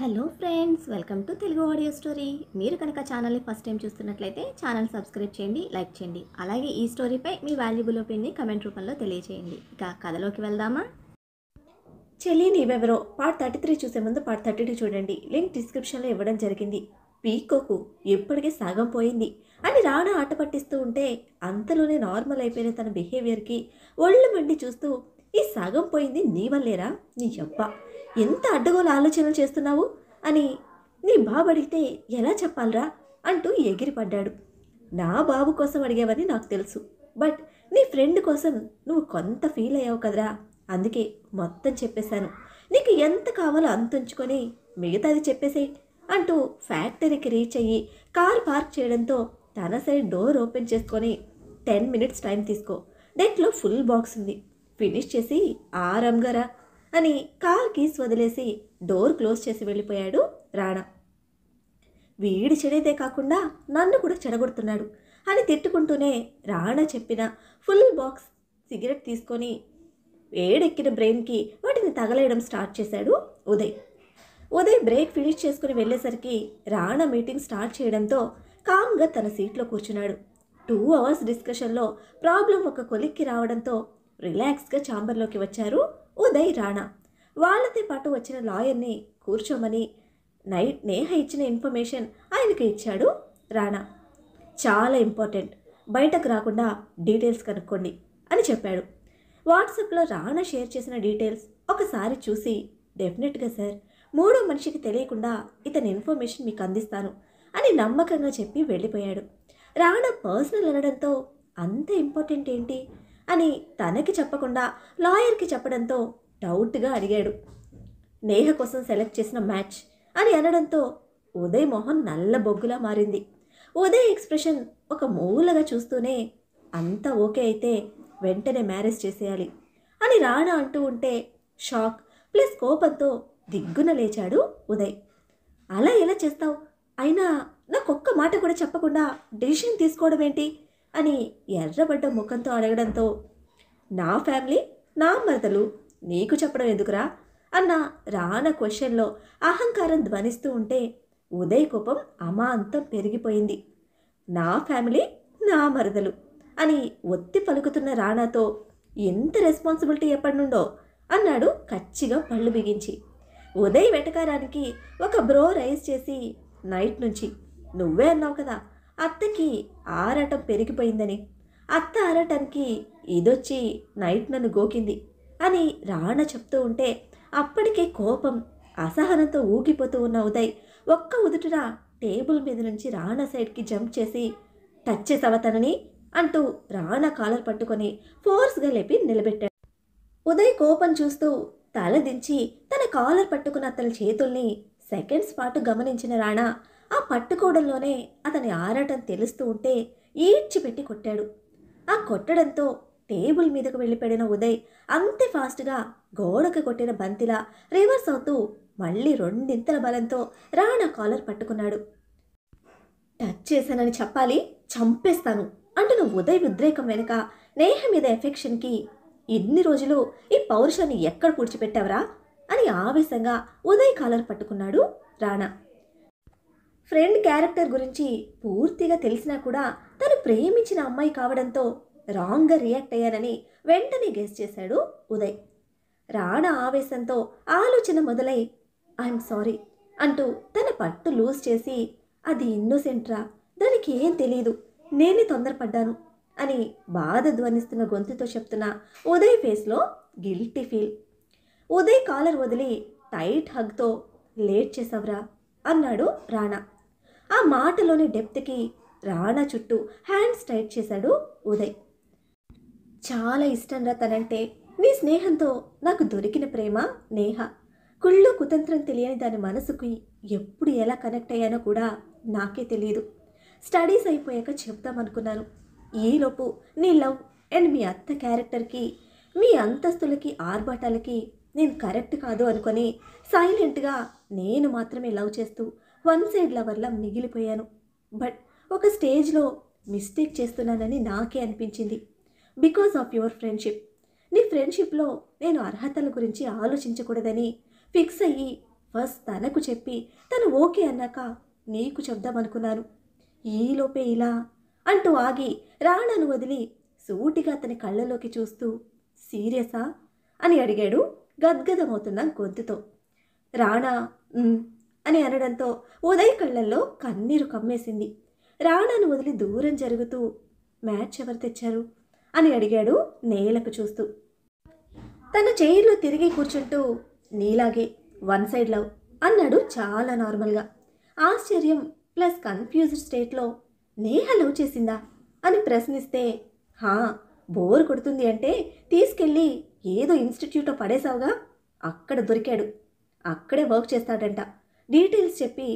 Hello friends, welcome to Telugu audio story. మీరు కనుక ఛానల్ని ఫస్ట్ టైం చూస్తున్నట్లయితే ఛానల్ సబ్స్క్రైబ్ చేయండి, లైక్ చేయండి. అలాగే ఈ స్టోరీపై మీ వాల్యుబుల్ ఒపీనియన్ని కమెంట్ రూపంలో తెలియజేయండి. ఇక కథలోకి వెళ్దామా? చెల్లి నీవెవరో పార్ట్ 33 చూసే ముందు పార్ట్ 32 చూడండి. లింక్ డిస్క్రిప్షన్లో ఇవ్వడం జరిగింది. పీకోకు ఎప్పటికే సగం పోయింది అని రాణా ఆట పట్టిస్తూ ఉంటే అంతలోనే నార్మల్ అయిపోయిన తన బిహేవియర్కి ఒళ్ళు మండి చూస్తూ, ఈ సగం పోయింది నీ వల్లేరా, నీ అబ్బా ఎంత అడ్డగోలు ఆలోచనలు చేస్తున్నావు అని నీ బాబు అడిగితే ఎలా చెప్పాలరా అంటూ ఎగిరిపడ్డాడు. నా బాబు కోసం అడిగావని నాకు తెలుసు, బట్ నీ ఫ్రెండ్ కోసం నువ్వు కొంత ఫీల్ అయ్యావు కదరా, అందుకే మొత్తం చెప్పేశాను. నీకు ఎంత కావాలో అంత ఉంచుకొని మిగతాది చెప్పేసే అంటూ ఫ్యాక్టరీకి రీచ్ అయ్యి కార్ పార్క్ చేయడంతో తన సైడ్ డోర్ ఓపెన్ చేసుకొని 10 minutes టైం తీసుకో, డెక్లో ఫుల్ బాక్స్ ఉంది, ఫినిష్ చేసి ఆరాంగా అని కార్ కీస్ వదిలేసి డోర్ క్లోజ్ చేసి వెళ్ళిపోయాడు రాణా. వీడి చెడేదే కాకుండా నన్ను కూడా చెడగొడుతున్నాడు అని తిట్టుకుంటూనే రాణా చెప్పిన ఫుల్ బాక్స్ సిగరెట్ తీసుకొని వేడెక్కిన బ్రెయిన్కి వాటిని తగలేయడం స్టార్ట్ చేశాడు ఉదయ్ బ్రేక్ ఫినిష్ చేసుకుని వెళ్ళేసరికి రాణా మీటింగ్ స్టార్ట్ చేయడంతో కామ్గా తన సీట్లో కూర్చున్నాడు. 2 hours డిస్కషన్లో ప్రాబ్లం ఒక కొలిక్కి రావడంతో రిలాక్స్గా ఛాంబర్లోకి వచ్చారు ఉదయ్ రాణా. వాళ్ళతో పాటు వచ్చిన లాయర్ని కూర్చోమని నేహ ఇచ్చిన ఇన్ఫర్మేషన్ ఆయనకు ఇచ్చాడు రాణా. చాలా ఇంపార్టెంట్, బయటకు రాకుండా డీటెయిల్స్ కనుక్కోండి అని చెప్పాడు. వాట్సాప్లో రాణా షేర్ చేసిన డీటెయిల్స్ ఒకసారి చూసి, డెఫినెట్గా సార్, మూడో మనిషికి తెలియకుండా ఇతని ఇన్ఫర్మేషన్ మీకు అందిస్తాను అని నమ్మకంగా చెప్పి వెళ్ళిపోయాడు. రాణా పర్సనల్ అనడంతో అంత ఇంపార్టెంట్ ఏంటి అని తనకి చెప్పకుండా లాయర్కి చెప్పడంతో డౌట్గా అడిగాడు. నేహ కోసం సెలెక్ట్ చేసిన మ్యాచ్ అని అనడంతో ఉదయ్ మొహం నల్ల బొగ్గులా మారింది. ఉదయ్ ఎక్స్ప్రెషన్ ఒక మూలగా చూస్తూనే, అంతా ఓకే అయితే వెంటనే మ్యారేజ్ చేసేయాలి అని రాణా అంటూ ఉంటే షాక్ ప్లస్ కోపంతో దిగ్గున లేచాడు ఉదయ్. అలా ఎలా చేస్తావు, అయినా నాకొక్క మాట కూడా చెప్పకుండా డెసిషన్ తీసుకోవడం ఏంటి అని ఎర్రబడ్డ ముఖంతో అడగడంతో, నా ఫ్యామిలీ నా మరదలు నీకు చెప్పడం ఎందుకురా అన్న రానా క్వశ్చన్లో అహంకారం ధ్వనిస్తూ ఉంటే ఉదయ్ కోపం అమాంతం పెరిగిపోయింది. నా ఫ్యామిలీ నా మరదలు అని ఒత్తి పలుకుతున్న రానాతో ఎంత రెస్పాన్సిబిలిటీ ఎప్పటి నుండో అన్నాడు కచ్చిగా పళ్ళు బిగించి. ఉదయ్ వెటకారానికి ఒక బ్రో రైజ్ చేసి, నైట్ నుంచి నువ్వే అన్నావు కదా అత్తకి ఆరాటం పెరిగిపోయిందని, అత్త ఆరాటానికి ఇదొచ్చి నైట్ నన్ను గోకింది అని రాణా చెప్తూ ఉంటే అప్పటికే కోపం అసహనంతో ఊగిపోతూ ఉన్న ఉదయ్ ఒక్క ఉదుటున టేబుల్ మీద నుంచి రాణా సైడ్కి జంప్ చేసి, టచ్ చేసావా తనని అంటూ రాణా కాలర్ పట్టుకొని ఫోర్స్గా లేపి నిలబెట్టాడు. ఉదయ్ కోపం చూస్తూ తల దించి తన కాలర్ పట్టుకున్న అతని చేతుల్ని సెకండ్స్ పాటు గమనించిన రాణా ఆ పట్టుకోవడంలోనే అతని ఆరాటం తెలుస్తూ ఉంటే ఈడ్చిపెట్టి కొట్టాడు. ఆ కొట్టడంతో టేబుల్ మీదకు వెళ్ళిపడిన ఉదయ్ అంతే ఫాస్ట్గా గోడకు కొట్టిన బంతిలా రివర్స్ అవుతూ మళ్ళీ 2 బలంతో రాణా కాలర్ పట్టుకున్నాడు. టచ్ చేశానని చెప్పాలి, చంపేస్తాను అంటున్న ఉదయ్ ఉద్రేకం వెనుక నేహ మీద ఎఫెక్షన్కి, ఇన్ని రోజులు ఈ పౌరుషాన్ని ఎక్కడ పూడ్చిపెట్టావరా అని ఆవేశంగా ఉదయ్ కాలర్ పట్టుకున్నాడు రాణా. ఫ్రెండ్ క్యారెక్టర్ గురించి పూర్తిగా తెలిసినా కూడా తను ప్రేమించిన అమ్మాయి కావడంతో రాంగ్గా రియాక్ట్ అయ్యానని వెంటనే గెస్ చేశాడు ఉదయ్. రాణా ఆవేశంతో ఆలోచన మొదలై, ఐఎమ్ సారీ అంటూ తన పట్టు లూజ్ చేసి, అది ఇన్నోసెంట్రా, దానికి ఏం తెలీదు, నేనే తొందరపడ్డాను అని బాధ ధ్వనిస్తున్న గొంతుతో చెప్తున్న ఉదయ్ ఫేస్లో గిల్టీ ఫీల్. ఉదయ్ కాలర్ వదిలి టైట్ హగ్తో, లేట్ చేసావురా అన్నాడు రాణా. ఆ మాటలోని డెప్త్కి రాణా చుట్టూ హ్యాండ్స్ టైట్ చేశాడు ఉదయ్. చాలా ఇష్టంరా తనంటే, నీ స్నేహంతో నాకు దొరికిన ప్రేమ నేహ. కుళ్ళు కుతంత్రం తెలియని దాని మనసుకి ఎప్పుడు ఎలా కనెక్ట్ అయ్యానో కూడా నాకే తెలియదు. స్టడీస్ అయిపోయాక చెప్తామనుకున్నాను. ఈలోపు నీ లవ్ అండ్ మీ అత్త క్యారెక్టర్కి, మీ అంతస్తులకి ఆర్భాటాలకి నేను కరెక్ట్ కాదు అనుకొని సైలెంట్గా నేను మాత్రమే లవ్ చేస్తూ 1 side లవర్లా మిగిలిపోయాను. బట్ ఒక స్టేజ్లో మిస్టేక్ చేస్తున్నానని నాకే అనిపించింది. బికాజ్ ఆఫ్ యువర్ ఫ్రెండ్షిప్, నీ ఫ్రెండ్షిప్లో నేను అర్హతల గురించి ఆలోచించకూడదని ఫిక్స్ అయ్యి ఫస్ట్ తనకు చెప్పి తను ఓకే అన్నాక నీకు చెప్దామనుకున్నాను. ఈలోపే ఇలా అంటూ ఆగి రాణాను వదిలి సూటిగా అతని కళ్ళలోకి చూస్తూ సీరియసా అని అడిగాడు గద్గదమవుతున్న గొంతుతో. రాణా అని అనడంతో ఉదయ్ కళ్ళల్లో కన్నీరు కమ్మేసింది. రాణాను వదిలి దూరం జరుగుతూ మ్యాచ్ ఎవరు తెచ్చారు అని అడిగాడు నేలకు చూస్తూ. తన చైర్లో తిరిగి కూర్చుంటూ నీలాగే వన్ సైడ్ లవ్ అన్నాడు చాలా నార్మల్గా. ఆశ్చర్యం ప్లస్ కన్ఫ్యూజ్డ్ స్టేట్లో నేహ లవ్ చేసిందా అని ప్రశ్నిస్తే హా బోర్ కొడుతుంది అంటే తీసుకెళ్ళి ఏదో ఇన్స్టిట్యూట్లో పడేసావుగా, అక్కడ దొరికాడు, అక్కడే వర్క్ చేస్తాడంట, డీటెయిల్స్ చెప్పి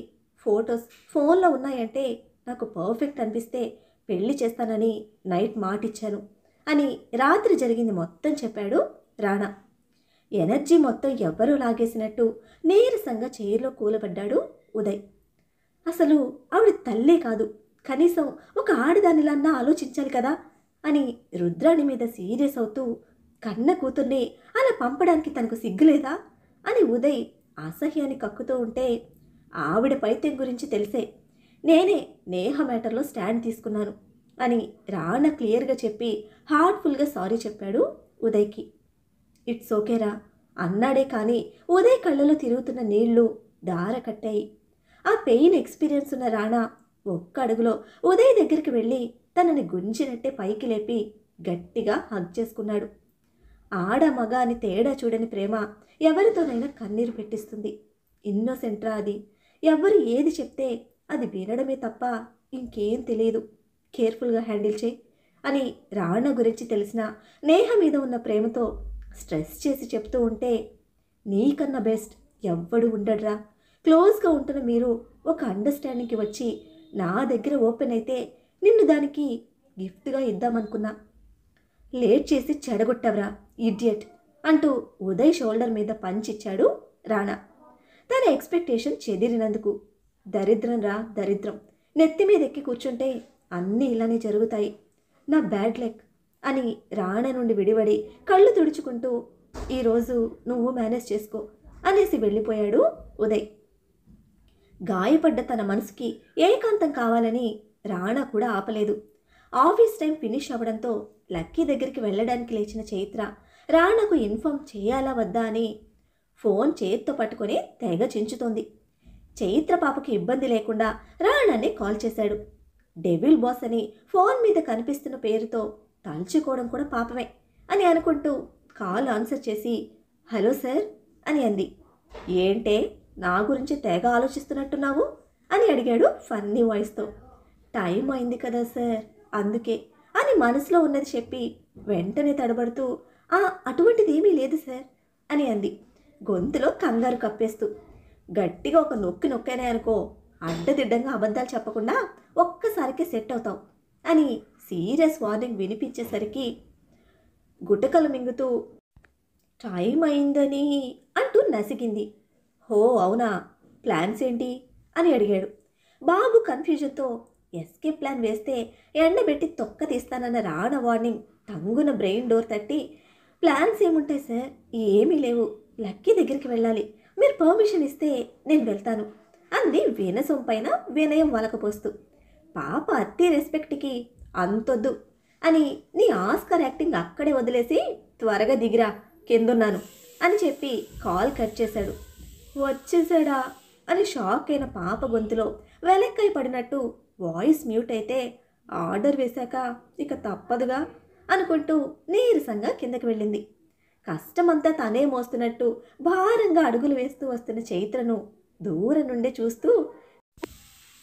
ఫొటోస్ ఫోన్లో ఉన్నాయంటే నాకు పర్ఫెక్ట్ అనిపిస్తే పెళ్లి చేస్తానని నైట్ మాటిచ్చాను అని రాత్రి జరిగింది మొత్తం చెప్పాడు రాణా. ఎనర్జీ మొత్తం ఎవ్వరూ లాగేసినట్టు నీరసంగా చైర్లో కూలబడ్డాడు ఉదయ్. అసలు ఆవిడ తల్లే కాదు, కనీసం ఒక ఆడదానిలన్నా ఆలోచించాలి కదా అని రుద్రాణి మీద సీరియస్ అవుతూ కన్న కూతుర్ని అలా పంపడానికి తనకు సిగ్గులేదా అని ఉదయ్ అసహ్యాన్ని కక్కుతూ ఉంటే ఆవిడ పైత్యం గురించి తెలిసే నేనే నేహ మ్యాటర్లో స్టాండ్ తీసుకున్నాను అని రాణా క్లియర్గా చెప్పి హార్ట్ఫుల్గా సారీ చెప్పాడు ఉదయ్కి. ఇట్స్ ఓకేరా అన్నాడే కానీ ఉదయ్ కళ్ళలో తిరుగుతున్న నీళ్లు దార కట్టాయి. ఆ పెయిన్ ఎక్స్పీరియన్స్ ఉన్న రాణా ఒక్క అడుగులో ఉదయ్ దగ్గరికి వెళ్ళి తనని గుంజినట్టే పైకి లేపి గట్టిగా హగ్ చేసుకున్నాడు. ఆడ మగ అని తేడా చూడని ప్రేమ ఎవరితోనైనా కన్నీరు పెట్టిస్తుంది. ఇన్నోసెంట్రా అది, ఎవరు ఏది చెప్తే అది వినడమే తప్ప ఇంకేం తెలియదు, కేర్ఫుల్గా హ్యాండిల్ చేయి అని రాణా గురించి తెలిసిన నేహ మీద ఉన్న ప్రేమతో స్ట్రెస్ చేసి చెప్తూ ఉంటే నీకన్నా బెస్ట్ ఎవ్వడు ఉండడ్రా, క్లోజ్గా ఉంటున్న మీరు ఒక అండర్స్టాండింగ్కి వచ్చి నా దగ్గర ఓపెన్ అయితే నిన్ను దానికి గిఫ్ట్గా ఇద్దామనుకున్నా, లేట్ చేసి చెడగొట్టవరా ఇడియట్ అంటూ ఉదయ్ షోల్డర్ మీద పంచిచ్చాడు రాణా. తన ఎక్స్పెక్టేషన్ చెదిరినందుకు. దరిద్రం రా దరిద్రం, నెత్తి మీద ఎక్కి కూర్చుంటే అన్నీ ఇలానే జరుగుతాయి, నా బ్యాడ్ లక్ అని రాణా నుండి విడివడి కళ్ళు తుడుచుకుంటూ ఈరోజు నువ్వు మేనేజ్ చేసుకో అనేసి వెళ్ళిపోయాడు ఉదయ్. గాయపడ్డ తన మనసుకి ఏకాంతం కావాలని రాణా కూడా ఆపలేదు. ఆఫీస్ టైం ఫినిష్ అవ్వడంతో లక్కీ దగ్గరికి వెళ్ళడానికి లేచిన చైత్ర రాణాకు ఇన్ఫార్మ్ చేయాలా వద్దా అని ఫోన్ చేత్తో పట్టుకొని తెగ చించుతోంది. చైత్ర పాపకి ఇబ్బంది లేకుండా రాణాన్ని కాల్ చేశాడు. డెవిల్ బాస్ అని ఫోన్ మీద కనిపిస్తున్న పేరుతో తలుచుకోవడం కూడా పాపమే అని అనుకుంటూ కాల్ ఆన్సర్ చేసి హలో సార్ అని అంది. ఏంటే నా గురించి తెగ ఆలోచిస్తున్నట్టున్నావు అని అడిగాడు ఫన్నీ వాయిస్తో. టైం అయింది కదా సార్ అందుకే అని మనసులో ఉన్నది చెప్పి వెంటనే తడబడుతూ అటువంటిది ఏమీ లేదు సార్ అని అంది, గొంతులో కంగారు కప్పేస్తూ. గట్టిగా ఒక నొక్కినే అనుకో, అడ్డదిడ్డంగా అబద్ధాలు చెప్పకుండా ఒక్కసారికి సెట్ అవుతావు అని సీరియస్ వార్నింగ్ వినిపించేసరికి గుటకలు మింగుతూ టైం అయిందని అంటూ నసిగింది. హో అవునా, ప్లాన్స్ ఏంటి అని అడిగాడు. బాబు కన్ఫ్యూజన్తో ఎస్కేప్ ప్లాన్ వేస్తే ఎండబెట్టి తొక్క తీస్తానన్న రాణా వార్నింగ్ టంగున బ్రెయిన్ డోర్ తట్టి ప్లాన్స్ ఏముంటాయి సార్, ఏమీ లేవు, లక్కీ దగ్గరికి వెళ్ళాలి, మీరు పర్మిషన్ ఇస్తే నేను వెళ్తాను అంది వినసం పైన వినయం వలకపోస్తూ. పాప అత్తి రెస్పెక్ట్కి అంతొద్దు అని నీ ఆస్కర్ యాక్టింగ్ అక్కడే వదిలేసి త్వరగా దిగిరా కిందున్నాను అని చెప్పి కాల్ కట్ చేశాడు. వచ్చేసాడా అని షాక్ అయిన పాప గొంతులో వెలక్కై పడినట్టు వాయిస్ మ్యూట్ అయితే ఆర్డర్ వేశాక ఇక తప్పదుగా అనుకుంటూ నీరసంగా కిందకి వెళ్ళింది. కష్టమంతా తనే మోస్తున్నట్టు భారంగా అడుగులు వేస్తూ వస్తున్న చైత్రను దూరం నుండే చూస్తూ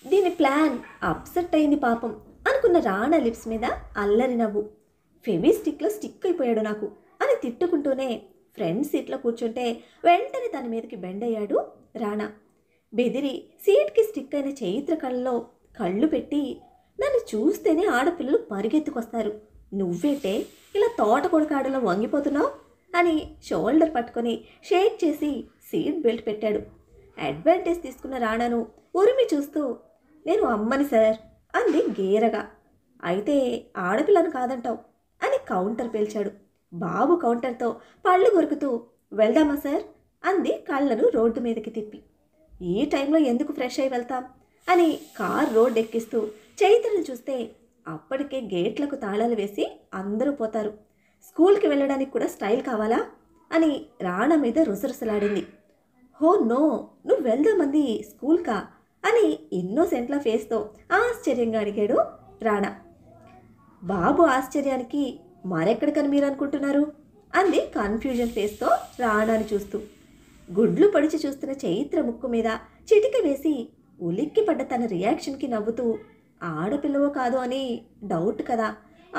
దీని ప్లాన్ అప్సెట్ అయింది పాపం అనుకున్న రాణా లిప్స్ మీద అల్లరి నవ్వు. ఫెవిస్టిక్లో స్టిక్ అయిపోయాడు నాకు అని తిట్టుకుంటూనే ఫ్రంట్ సీట్లో కూర్చుంటే వెంటనే తన మీదకి బెండ్ అయ్యాడు రాణా. బెదిరి సీట్కి స్టిక్ అయిన చైత్ర కళ్ళలో కళ్ళు పెట్టి నన్ను చూస్తేనే ఆడపిల్లలు పరిగెత్తుకొస్తారు, నువ్వేంటే ఇలా తోటకొడకాడలో వంగిపోతున్నావు అని షోల్డర్ పట్టుకొని షేక్ చేసి సీట్ బెల్ట్ పెట్టాడు. అడ్వాంటేజ్ తీసుకున్న రాణాను ఉరిమి చూస్తూ నేను అమ్మని సార్ అంది గేరగా. అయితే ఆడపిల్లను కాదంటావు అని కౌంటర్ పేల్చాడు. బాబు కౌంటర్తో పళ్ళు కొరుకుతూ వెళ్దామా సార్ అంది కళ్ళను రోడ్డు మీదకి తిప్పి. ఈ టైంలో ఎందుకు ఫ్రెష్ అయి వెళ్తాం అని కార్ రోడ్ ఎక్కిస్తూ చైత్రను చూస్తే అప్పటికే గేట్లకు తాళాలు వేసి అందరూ పోతారు. స్కూల్కి వెళ్ళడానికి కూడా స్టైల్ కావాలా అని రాణా మీద రుసరుసలాడింది. హో నో, నువ్వు వెళ్దామంది స్కూల్కా అని ఇన్నోసెంట్ల ఫేస్తో ఆశ్చర్యంగా అడిగాడు రాణా. బాబు ఆశ్చర్యానికి మరెక్కడికని మీరు అనుకుంటున్నారు అంది కన్ఫ్యూజన్ ఫేస్తో రాణాని చూస్తూ. గుడ్లు పడిచి చూస్తున్న చైత్ర ముక్కు మీద చిటిక వేసి ఉలిక్కి పడ్డ తన రియాక్షన్కి నవ్వుతూ, ఆడపిల్లవో కాదో అని డౌట్ కదా,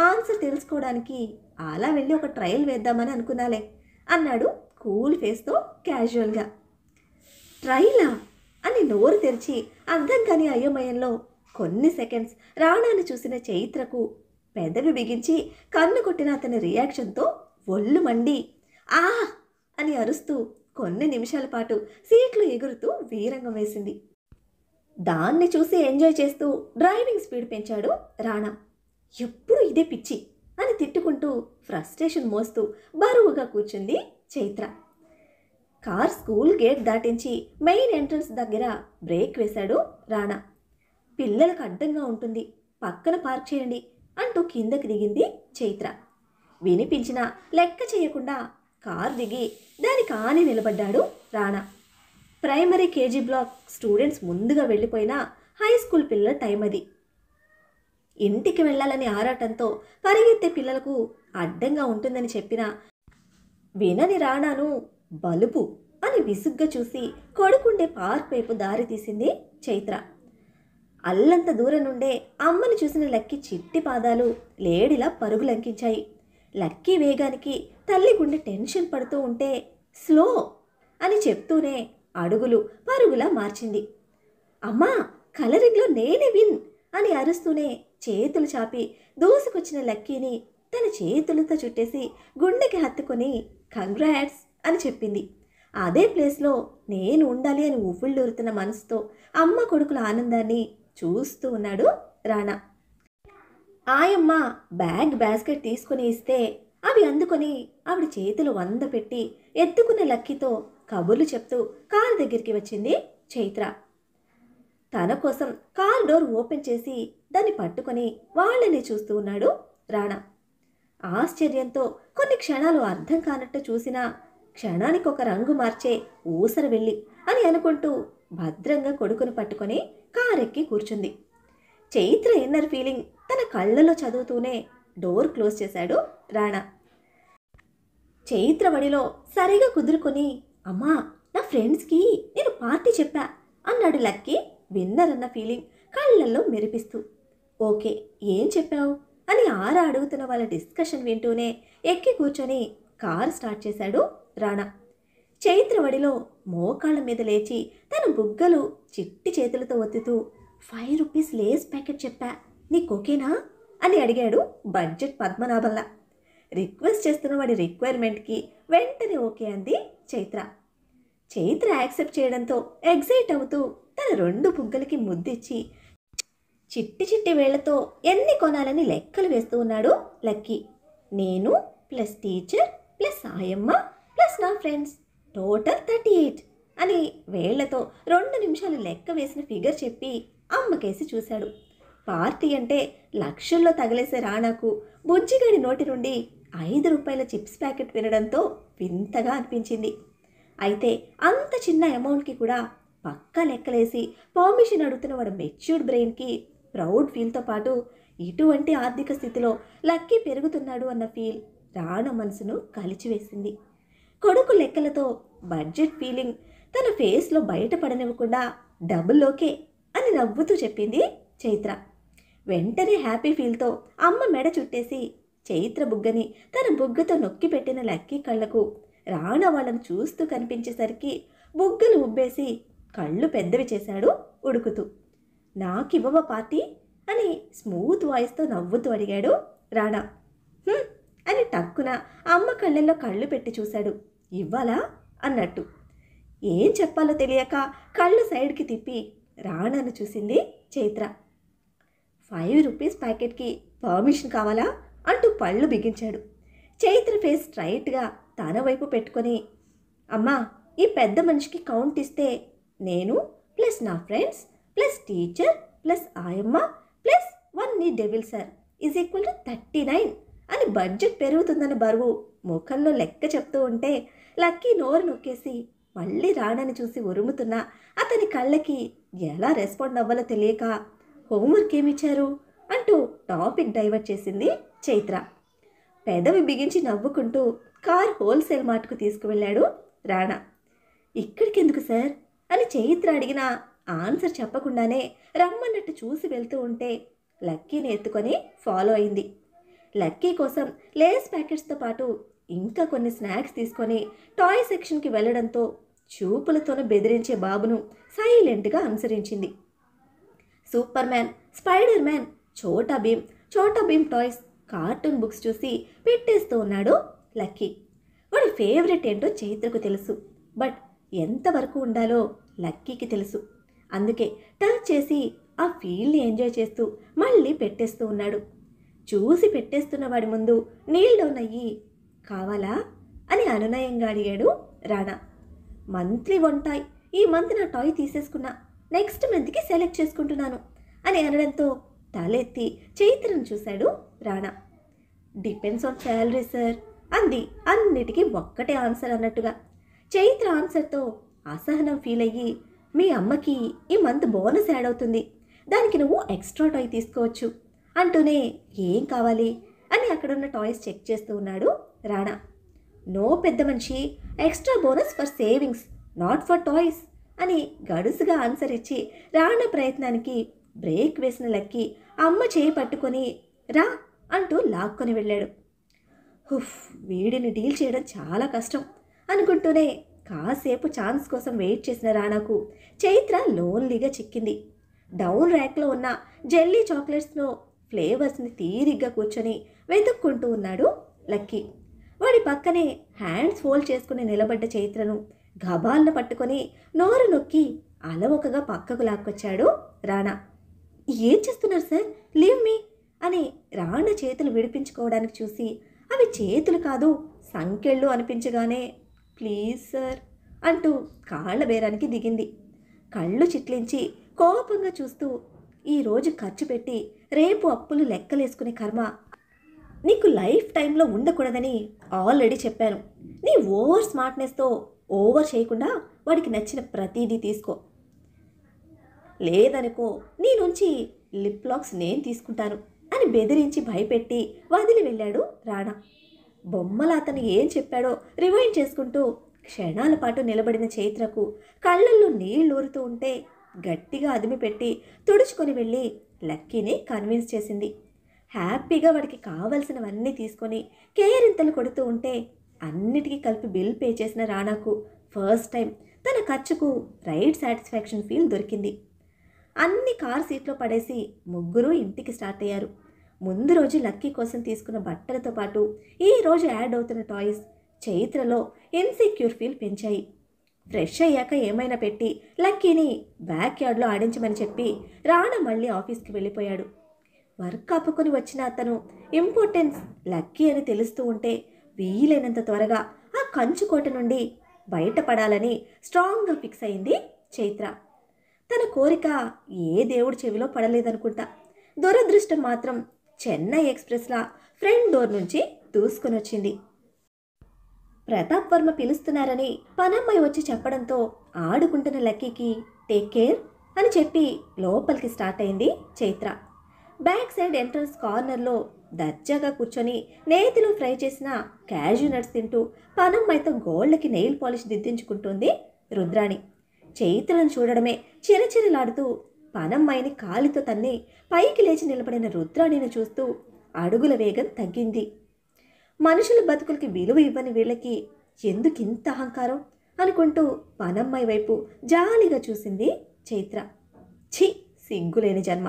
ఆన్సర్ తెలుసుకోవడానికి అలా వెళ్ళి ఒక ట్రయల్ వేద్దామని అనుకున్నాలే అన్నాడు కూల్ ఫేస్తో క్యాజువల్గా. ట్రైలా అని నోరు తెరిచి అర్థం కాని అయోమయంలో కొన్ని సెకండ్స్ రాణాను చూసిన చైత్రకు పెదవి బిగించి కన్ను కొట్టిన అతని రియాక్షన్తో ఒళ్ళు మండి ఆ అని అరుస్తూ కొన్ని నిమిషాల పాటు సీట్లు ఎగురుతూ వీరంగం వేసింది. దాన్ని చూసి ఎంజాయ్ చేస్తూ డ్రైవింగ్ స్పీడ్ పెంచాడు రాణా. ఎప్పుడు ఇదే పిచ్చి అని తిట్టుకుంటూ ఫ్రస్ట్రేషన్ మోస్తూ బరువుగా కూర్చుంది చైత్ర. కార్ స్కూల్ గేట్ దాటించి మెయిన్ ఎంట్రన్స్ దగ్గర బ్రేక్ వేశాడు రాణా. పిల్లలకు అడ్డంగా ఉంటుంది, పక్కన పార్క్ చేయండి అంటూ కిందకి దిగింది చైత్ర. వినిపించినా లెక్క చేయకుండా కార్ దిగి దానికి ఆని నిలబడ్డాడు Rana. Primary KG block students ముందుగా వెళ్ళిపోయినా హై స్కూల్ పిల్లల టైం అది. ఇంటికి వెళ్ళాలని ఆరాటంతో పరిగెత్తే పిల్లలకు అడ్డంగా ఉంటుందని చెప్పినా వినని రాణాను బలుపు అని విసుగ్గా చూసి కొడుకుండే పార్క్ వైపు దారి తీసింది చైత్ర. అల్లంత దూరం నుండే అమ్మని చూసిన లక్కీ చిట్టి పాదాలు లేడిలా పరుగులంకించాయి. లక్కీ వేగానికి తల్లి గుండె టెన్షన్ పడుతూ ఉంటే స్లో అని చెప్తూనే అడుగులు పరుగులా మార్చింది. అమ్మా, కలరింగ్లో నేనే విన్ అని అరుస్తూనే చేతులు చాపి దూసుకొచ్చిన లక్కీని తన చేతులతో చుట్టేసి గుండెకి హత్తుకొని కంగ్రాట్స్ అని చెప్పింది. అదే ప్లేస్లో నేను ఉండాలి అని ఉవ్విళ్ళూరుతున్న మనసుతో అమ్మ కొడుకుల ఆనందాన్ని చూస్తూ ఉన్నాడు రాణా. ఆయమ్మ బాస్కెట్ తీసుకుని ఇస్తే అవి అందుకొని ఆవిడ చేతులు 100 పెట్టి ఎత్తుకున్న లక్కీతో కబుర్లు చెప్తూ కారు దగ్గరికి వచ్చింది చైత్ర. తన కోసం కార్ డోర్ ఓపెన్ చేసి దాన్ని పట్టుకొని వాళ్ళని చూస్తూ ఉన్నాడు రాణా. ఆశ్చర్యంతో కొన్ని క్షణాలు అర్థం కానట్టు చూసినా క్షణానికి ఒక రంగు మార్చే ఊసర వెళ్ళి అని అనుకుంటూ భద్రంగా కొడుకును పట్టుకొని కారెక్కి కూర్చుంది. చైత్ర ఇన్నర్ ఫీలింగ్ తన కళ్ళలో చదువుతూనే డోర్ క్లోజ్ చేశాడు రాణా. చైత్ర వడిలో సరిగా కుదురుకొని, అమ్మా, నా ఫ్రెండ్స్కి నేను పార్టీ చెప్పా అన్నాడు లక్కీ విన్నర్ అన్న ఫీలింగ్ కళ్ళల్లో మెరిపిస్తూ. ఓకే, ఏం చెప్పావు అని ఆరా అడుగుతున్న వాళ్ళ డిస్కషన్ వింటూనే ఎక్కి కూర్చొని కారు స్టార్ట్ చేశాడు రాణా. చైత్ర వడిలో మోకాళ్ళ మీద లేచి తన బుగ్గలు చిట్టి చేతులతో ఒత్తుతూ, 5 రూపీస్ లేస్ ప్యాకెట్ చెప్పా, నీకు ఓకేనా అని అడిగాడు బడ్జెట్ పద్మనాభంలా. రిక్వెస్ట్ చేస్తున్న వాడి రిక్వైర్మెంట్కి వెంటనే ఓకే అంది చైత్ర. చైత్ర యాక్సెప్ట్ చేయడంతో ఎగ్జైట్ అవుతూ తన 2 బుగ్గలకి ముద్దిచ్చి చిట్టి చిట్టి వేళ్లతో ఎన్ని కొనాలని లెక్కలు వేస్తూ ఉన్నాడు లక్కీ. నేను ప్లస్ టీచర్ ప్లస్ ఆయమ్మ ప్లస్ నా ఫ్రెండ్స్ టోటల్ 38 అని వేళ్లతో 2 నిమిషాలు లెక్క వేసిన ఫిగర్ చెప్పి అమ్మకేసి చూశాడు. పార్టీ అంటే లక్షల్లో తగిలేసే రాణాకు బుజ్జిగాడి నోటి నుండి 5 రూపాయల చిప్స్ ప్యాకెట్ వినడంతో వింతగా అనిపించింది. అయితే అంత చిన్న అమౌంట్కి కూడా పక్కా లెక్కలేసి పర్మిషన్ అడుగుతున్న వాడు మెచ్యూర్డ్ బ్రెయిన్కి ప్రౌడ్ ఫీల్తో పాటు ఇటువంటి ఆర్థిక స్థితిలో లక్కీ పెరుగుతున్నాడు అన్న ఫీల్ రాణా మనసును కలిచివేసింది. కొడుకు లెక్కలతో బడ్జెట్ ఫీలింగ్ తన ఫేస్లో బయటపడనివ్వకుండా డబుల్ ఓకే అని నవ్వుతూ చెప్పింది చైత్ర. వెంటనే హ్యాపీ ఫీల్తో అమ్మ మెడ చుట్టేసి చైత్ర బుగ్గని తన బుగ్గతో నొక్కి పెట్టిన లక్కీ కళ్ళకు రాణా వాళ్ళను చూస్తూ కనిపించేసరికి బుగ్గలు ఉబ్బేసి కళ్ళు పెద్దవి చేశాడు ఉడుకుతూ. నాకివ్వవ పార్టీ అని స్మూత్ వాయిస్తో నవ్వుతూ అడిగాడు రాణా. అని టక్కున అమ్మ కళ్ళల్లో కళ్ళు పెట్టి చూశాడు. ఇవ్వాలా అన్నట్టు. ఏం చెప్పాలో తెలియక కళ్ళు సైడ్కి తిప్పి రాణాను చూసింది చైత్ర. 5 రూపీస్ ప్యాకెట్కి పర్మిషన్ కావాలా అంటూ పళ్ళు బిగించాడు. చైత్ర ఫేస్ స్ట్రైట్గా తన వైపు పెట్టుకొని, అమ్మా, ఈ పెద్ద మనిషికి కౌంట్ ఇస్తే నేను ప్లస్ నా ఫ్రెండ్స్ ప్లస్ టీచర్ ప్లస్ ఆయమ్మ ప్లస్ 1 నీ devil sir is equal to 39 అని బడ్జెట్ పెరుగుతుందన్న బరువు ముఖంలో లెక్క చెప్తూ ఉంటే లక్కీ నోరు నొక్కేసి మళ్ళీ రాణని చూసి ఉరుముతున్నా అతని కళ్ళకి ఎలా రెస్పాండ్ అవ్వాలో తెలియక హోంవర్క్ ఏమిచ్చారు అంటూ టాపిక్ డైవర్ట్ చేసింది చైత్ర. పెదవి బిగించి నవ్వుకుంటూ కార్ హోల్సేల్ మార్ట్కు తీసుకువెళ్ళాడు రాణా. ఇక్కడికి ఎందుకు సార్ అని చైత్ర అడిగిన ఆన్సర్ చెప్పకుండానే రమ్మన్నట్టు చూసి వెళ్తూ ఉంటే లక్కీని ఎత్తుకొని ఫాలో అయింది. లక్కీ కోసం లేస్ ప్యాకెట్స్తో పాటు ఇంకా కొన్ని స్నాక్స్ తీసుకొని టాయ్ సెక్షన్కి వెళ్ళడంతో చూపులతోనే బెదిరించే బాబును సైలెంట్గా అనుసరించింది. Super man, spider man, Chhota Bheem toys, cartoon books చూసి పెట్టేస్తూ ఉన్నాడు లక్కీ. వాడి ఫేవరెట్ ఏంటో చైత్రకు తెలుసు, బట్ ఎంతవరకు ఉండాలో లక్కీకి తెలుసు. అందుకే టచ్ చేసి ఆ ఫీల్ని ఎంజాయ్ చేస్తూ మళ్ళీ పెట్టేస్తూ ఉన్నాడు. చూసి పెట్టేస్తున్న వాడి ముందు నీల్ డౌన్ అయ్యి కావాలా అని అనునయంగా అడిగాడు రాణా. మంత్లీ 1 టాయ్, ఈ మంత్ నా టాయ్ తీసేసుకున్నా, నెక్స్ట్ మంత్కి సెలెక్ట్ చేసుకుంటున్నాను అని అనడంతో తలెత్తి చైత్రను చూశాడు Rana. Depends on salary sir అంది అన్నిటికీ ఒక్కటే ఆన్సర్ అన్నట్టుగా. చైత్ర ఆన్సర్తో అసహనం ఫీల్ అయ్యి మీ అమ్మకి ఈ మంత్ బోనస్ యాడ్ అవుతుంది, దానికి నువ్వు ఎక్స్ట్రా టాయ్ తీసుకోవచ్చు అంటూనే ఏం కావాలి అని అక్కడున్న టాయ్స్ చెక్ చేస్తూ ఉన్నాడు రాణా. నో పెద్ద మనిషి, extra bonus for savings not for toys అని గడుసుగా ఆన్సర్ ఇచ్చి రాణా ప్రయత్నానికి బ్రేక్ వేసిన లక్కీ అమ్మ చేయి పట్టుకొని రా అంటూ లాక్కొని వెళ్ళాడు. హుఫ్, వీడిని డీల్ చేయడం చాలా కష్టం అనుకుంటూనే కాసేపు ఛాన్స్ కోసం వెయిట్ చేసిన రాణాకు చైత్ర లోన్లీగా చిక్కింది. డౌన్ ర్యాక్లో ఉన్న జెల్లీ చాక్లెట్స్లో ఫ్లేవర్స్ని తీరిగ్గా కూర్చొని వెతుక్కుంటూ ఉన్నాడు లక్కీ. వాడి పక్కనే హ్యాండ్స్ ఫోల్డ్ చేసుకుని నిలబడ్డ చైత్రను గబాలను పట్టుకొని నోరు నొక్కి అలవొకగా పక్కకు లాక్కొచ్చాడు రాణా. ఏం చేస్తున్నారు సార్, లీవ్ మీ అని రాణా చేతులు విడిపించుకోవడానికి చూసి అవి చేతులు కాదు సంకెళ్ళు అనిపించగానే ప్లీజ్ సార్ అంటూ కాళ్ల బేరానికి దిగింది. కళ్ళు చిట్లించి కోపంగా చూస్తూ ఈరోజు ఖర్చు పెట్టి రేపు అప్పులు లెక్కలేసుకునే కర్మ నీకు లైఫ్ టైంలో ఉండకూడదని ఆల్రెడీ చెప్పాను. నీ ఓవర్ స్మార్ట్నెస్తో ఓవర్ చేయకుండా వాడికి నచ్చిన ప్రతిదీ తీసుకో, లేదనుకో నీ నుంచి లిప్ లాక్స్ నేను తీసుకుంటాను అని బెదిరించి భయపెట్టి వదిలి వెళ్ళాడు రాణా. బొమ్మల అతను ఏం చెప్పాడో రివైండ్ చేసుకుంటూ క్షణాల పాటు నిలబడిన చైత్రకు కళ్ళల్లో నీళ్లూరుతూ ఉంటే గట్టిగా అదిమి పెట్టి తుడుచుకొని వెళ్ళి లక్కీని కన్విన్స్ చేసింది. హ్యాపీగా వాడికి కావలసినవన్నీ తీసుకొని కేరింతలు కొడుతూ ఉంటే అన్నిటికీ కలిపి బిల్ పే చేసిన రాణాకు ఫస్ట్ టైం తన ఖర్చుకు రైట్ సాటిస్ఫాక్షన్ ఫీల్ దొరికింది. అన్ని కార్ సీట్లో పడేసి ముగ్గురు ఇంటికి స్టార్ట్ అయ్యారు. ముందు రోజు లక్కీ కోసం తీసుకున్న బట్టలతో పాటు ఈ రోజు యాడ్ అవుతున్న టాయ్స్ చైత్రలో ఇన్సెక్యూర్ ఫీల్ పెంచాయి. ఫ్రెష్ అయ్యాక ఏమైనా పెట్టి లక్కీని బ్యాక్ యార్డ్లో ఆడించమని చెప్పి రాణా మళ్ళీ ఆఫీస్కి వెళ్ళిపోయాడు. వర్క్ ఆపుకొని వచ్చిన అతను ఇంపార్టెన్స్ లక్కీ అని తెలుస్తూ ఉంటే వీలైనంత త్వరగా ఆ కంచుకోట నుండి బయటపడాలని స్ట్రాంగ్గా ఫిక్స్ అయింది చైత్ర. తన కోరిక ఏ దేవుడి చెవిలో పడలేదనుకుంటా. దురదృష్టం మాత్రం చెన్నై ఎక్స్ప్రెస్లా ఫ్రంట్ డోర్ నుంచి దూసుకొని వచ్చింది. ప్రతాప్ వర్మ పిలుస్తున్నారని పనమ్మాయి వచ్చి చెప్పడంతో ఆడుకుంటున్న లక్కీకి టేక్ కేర్ అని చెప్పి లోపలికి స్టార్ట్ అయింది చైత్ర. బ్యాక్ సైడ్ ఎంట్రన్స్ కార్నర్లో దర్జాగా కూర్చొని నేతిలో ఫ్రై చేసిన క్యాష్యూ నట్స్ తింటూ పనమ్మాయితో గోళ్లకి నెయిల్ పాలిష్ దిద్దించుకుంటుంది రుద్రాణి. చైత్రను చూడడమే చిరచిరలాడుతూ పనమ్మాయిని కాలితో తన్ని పైకి లేచి నిలబడిన రుద్రాణిని చూస్తూ అడుగుల వేగం తగ్గింది. మనుషుల బతుకులకి విలువ ఇవ్వని వీళ్ళకి ఎందుకింత అహంకారం అనుకుంటూ పనమ్మాయి వైపు జాలిగా చూసింది చైత్ర. ఛీ, సిగ్గులేని జన్మ,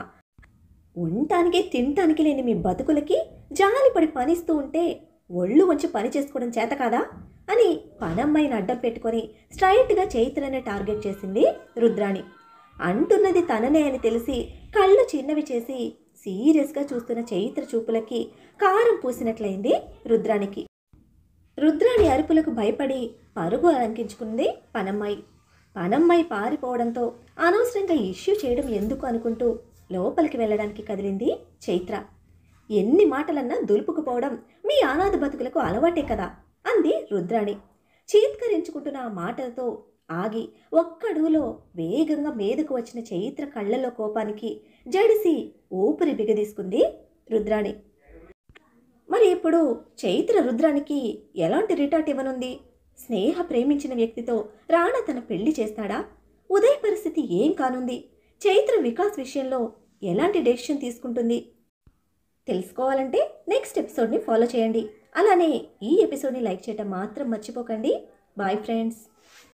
ఉండటానికి తినటానికి లేని మీ బతుకులకి జాలిపడి పనిస్తూ ఉంటే ఒళ్ళు వంచి పని చేసుకోవడం చేత కాదా అని పనమ్మాయిని అడ్డం పెట్టుకొని స్ట్రైట్గా చైత్రనే టార్గెట్ చేసింది రుద్రాణి. అంటున్నది తననే అని తెలిసి కళ్ళు చిన్నవి చేసి సీరియస్గా చూస్తున్న చైత్ర చూపులకి కారం పూసినట్లయింది రుద్రాణికి. రుద్రాణి అరుపులకు భయపడి పరుగు అలంకించుకుంది పనమ్మాయి. పనమ్మాయి పారిపోవడంతో అనవసరంగా ఇష్యూ చేయడం ఎందుకు అనుకుంటూ లోపలికి వెళ్ళడానికి కదిలింది చైత్ర. ఎన్ని మాటలన్నా దులుపుకుపోవడం మీ అనాథ బతుకులకు అలవాటే కదా అంది రుద్రాణి. చీత్కరించుకుంటున్న ఆ మాటలతో ఆగి ఒక్కడుగులో వేగంగా మీదకు వచ్చిన చైత్ర కళ్ళల్లో కోపానికి జడిసి ఊపిరి బిగదీసుకుంది రుద్రాణి. మరి ఇప్పుడు చైత్ర రుద్రానికి ఎలాంటి రిటార్ట్ ఇవ్వనుంది? స్నేహ ప్రేమించిన వ్యక్తితో రాణా తన పెళ్లి చేస్తాడా? ఉదయ్ పరిస్థితి ఏం కానుంది? చైత్ర వికాస్ విషయంలో ఎలాంటి డెసిషన్ తీసుకుంటుంది? తెలుసుకోవాలంటే నెక్స్ట్ ఎపిసోడ్ని ఫాలో చేయండి. అలానే ఈ ఎపిసోడ్ని లైక్ చేయడం మాత్రం మర్చిపోకండి. Bye friends.